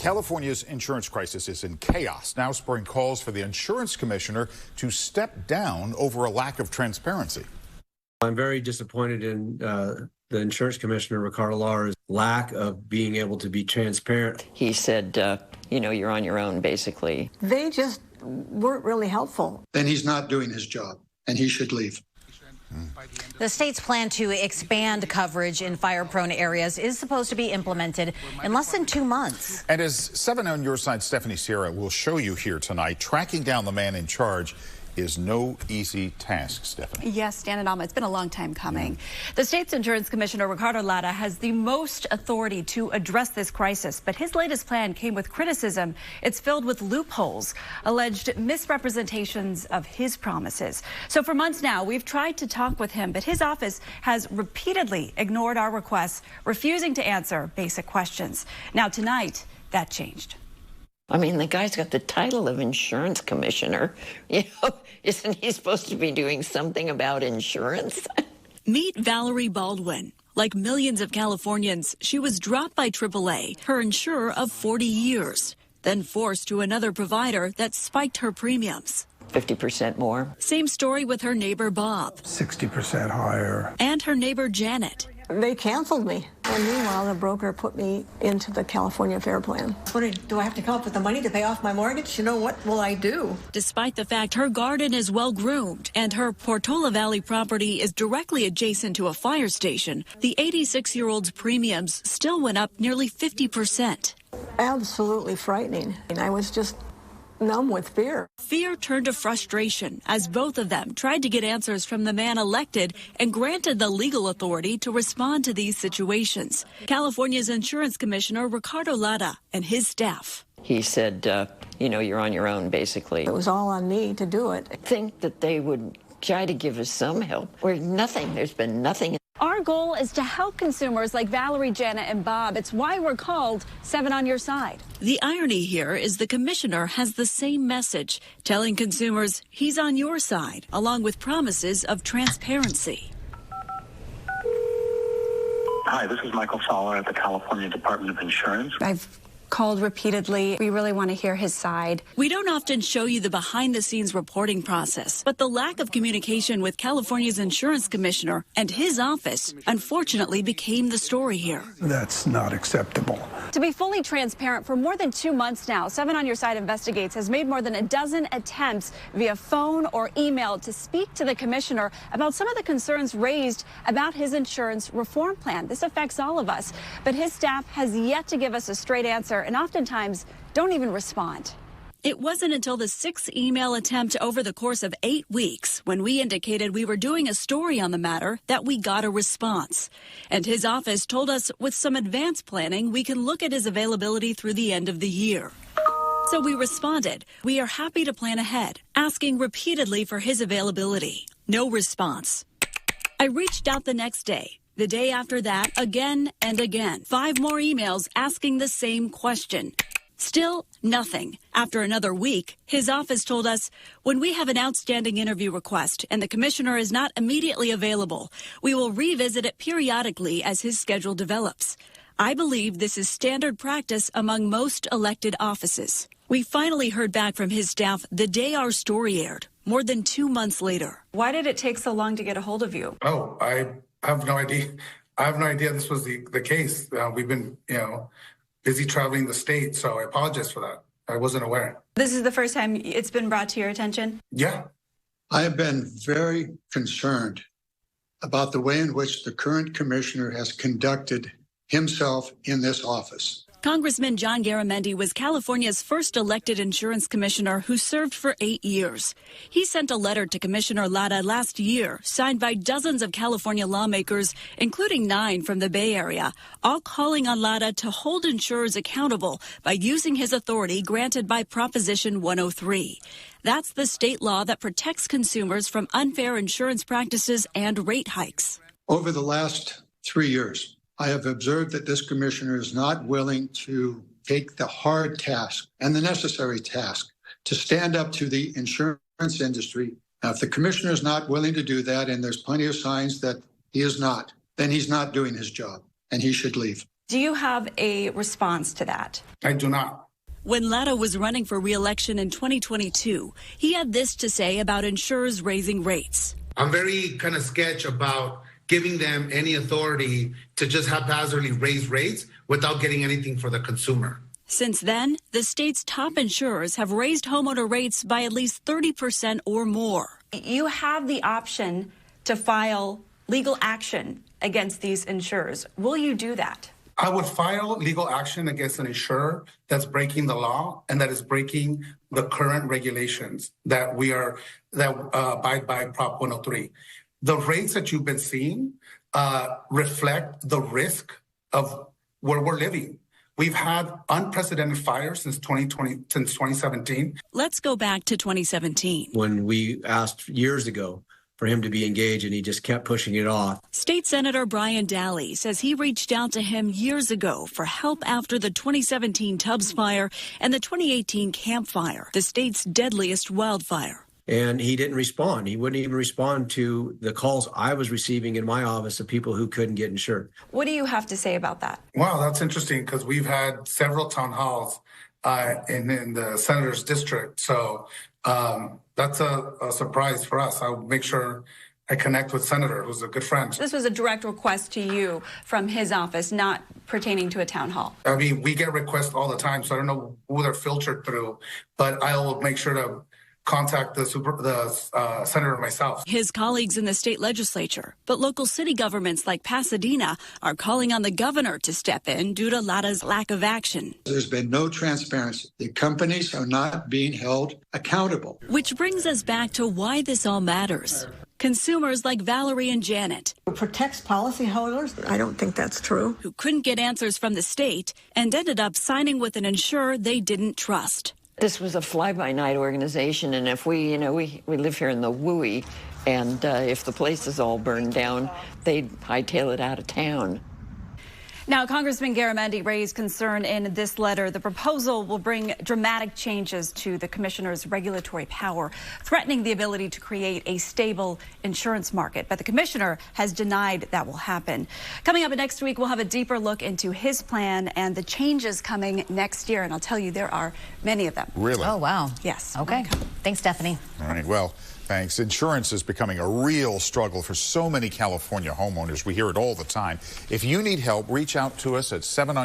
California's insurance crisis is in chaos, now spurring calls for the insurance commissioner to step down over a lack of transparency. I'm very disappointed in the insurance commissioner, Ricardo, Lara's lack of being able to be transparent. He said, you're on your own, basically. They just weren't really helpful. Then he's not doing his job, and he should leave. The state's plan to expand coverage in fire-prone areas is supposed to be implemented in less than 2 months. And as 7 on your side, Stephanie Sierra will show you here tonight, tracking down the man in charge is no easy task, Stephanie. Yes, Dan and Alma, it's been a long time coming. The state's insurance commissioner, Ricardo Lara, has the most authority to address this crisis, but his latest plan came with criticism. It's filled with loopholes, alleged misrepresentations of his promises. So for months now, we've tried to talk with him, but his office has repeatedly ignored our requests, refusing to answer basic questions. Now tonight, that changed. I mean, the guy's got the title of insurance commissioner. Isn't he supposed to be doing something about insurance? Meet Valerie Baldwin. Like millions of Californians, she was dropped by AAA, her insurer of 40 years, then forced to another provider that spiked her premiums. 50% more. Same story with her neighbor, Bob. 60% higher. And her neighbor, Janet. They canceled me. And meanwhile, the broker put me into the California Fair Plan. Do I have to come up with the money to pay off my mortgage? What will I do? Despite the fact her garden is well groomed and her Portola Valley property is directly adjacent to a fire station, the 86-year-old's premiums still went up nearly 50%. Absolutely frightening. And I was just numb with fear. Fear turned to frustration as both of them tried to get answers from the man elected and granted the legal authority to respond to these situations. California's insurance commissioner, Ricardo Lara, and his staff. He said, you're on your own, basically. It was all on me to do it. I think that they would try to give us some help. There's been nothing. Our goal is to help consumers like Valerie, Janet, and Bob. It's why we're called 7 on Your Side. The irony here is the commissioner has the same message, telling consumers he's on your side, along with promises of transparency. Hi, this is Michael Fowler at the California Department of Insurance. I've called repeatedly. We really want to hear his side. We don't often show you the behind-the-scenes reporting process, but the lack of communication with California's insurance commissioner and his office unfortunately became the story here. That's not acceptable. To be fully transparent, for more than 2 months now, 7 on Your Side Investigates has made more than a dozen attempts via phone or email to speak to the commissioner about some of the concerns raised about his insurance reform plan. This affects all of us, but his staff has yet to give us a straight answer and oftentimes don't even respond. It wasn't until the 6th email attempt over the course of 8 weeks, when we indicated we were doing a story on the matter, that we got a response. And his office told us with some advanced planning, we can look at his availability through the end of the year. So we responded. We are happy to plan ahead, asking repeatedly for his availability. No response. I reached out the next day. The day after that, again and again. 5 more emails asking the same question. Still nothing. After another week, his office told us, when we have an outstanding interview request and the commissioner is not immediately available, we will revisit it periodically as his schedule develops. I believe this is standard practice among most elected offices. We finally heard back from his staff the day our story aired, more than 2 months later. Why did it take so long to get a hold of you? Oh, I have no idea. I have no idea this was the case. We've been, busy traveling the state, so I apologize for that. I wasn't aware. This is the first time it's been brought to your attention? Yeah. I have been very concerned about the way in which the current commissioner has conducted himself in this office. Congressman Garamendi was California's first elected insurance commissioner who served for 8 years. He sent a letter to Commissioner Lara last year, signed by dozens of California lawmakers, including 9 from the Bay Area, all calling on Lara to hold insurers accountable by using his authority granted by Proposition 103. That's the state law that protects consumers from unfair insurance practices and rate hikes. Over the last 3 years, I have observed that this commissioner is not willing to take the hard task and the necessary task to stand up to the insurance industry. Now, if the commissioner is not willing to do that, and there's plenty of signs that he is not, then he's not doing his job, and he should leave. Do you have a response to that? I do not. When Lara was running for re-election in 2022, he had this to say about insurers raising rates. I'm very kind of sketch about giving them any authority to just haphazardly raise rates without getting anything for the consumer. Since then, the state's top insurers have raised homeowner rates by at least 30% or more. You have the option to file legal action against these insurers. Will you do that? I would file legal action against an insurer that's breaking the law and that is breaking the current regulations that abide by Prop 103. The rates that you've been seeing reflect the risk of where we're living. We've had unprecedented fires since 2017. Let's go back to 2017. When we asked years ago for him to be engaged and he just kept pushing it off. State Senator Brian Daly says he reached out to him years ago for help after the 2017 Tubbs fire and the 2018 Camp Fire, the state's deadliest wildfire. And he didn't respond. He wouldn't even respond to the calls I was receiving in my office of people who couldn't get insured. What do you have to say about that? Wow, that's interesting because we've had several town halls in the senator's district. So that's a surprise for us. I'll make sure I connect with Senator, who's a good friend. This was a direct request to you from his office, not pertaining to a town hall. I mean, we get requests all the time, so I don't know who they're filtered through, but I'll make sure to contact the senator myself. His colleagues in the state legislature, but local city governments like Pasadena are calling on the governor to step in due to Lara's lack of action. There's been no transparency. The companies are not being held accountable. Which brings us back to why this all matters. Consumers like Valerie and Janet, It protects policyholders. I don't think that's true. who couldn't get answers from the state and ended up signing with an insurer they didn't trust. This was a fly-by-night organization, and if we live here in the WUI, and if the place is all burned down, they'd hightail it out of town. Now, Congressman Garamendi raised concern in this letter. The proposal will bring dramatic changes to the commissioner's regulatory power, threatening the ability to create a stable insurance market. But the commissioner has denied that will happen. Coming up next week, we'll have a deeper look into his plan and the changes coming next year. And I'll tell you, there are many of them. Really? Oh, wow. Yes. Okay. Thanks, Stephanie. All right. Well, thanks. Insurance is becoming a real struggle for so many California homeowners. We hear it all the time. If you need help, reach out to us at 7 on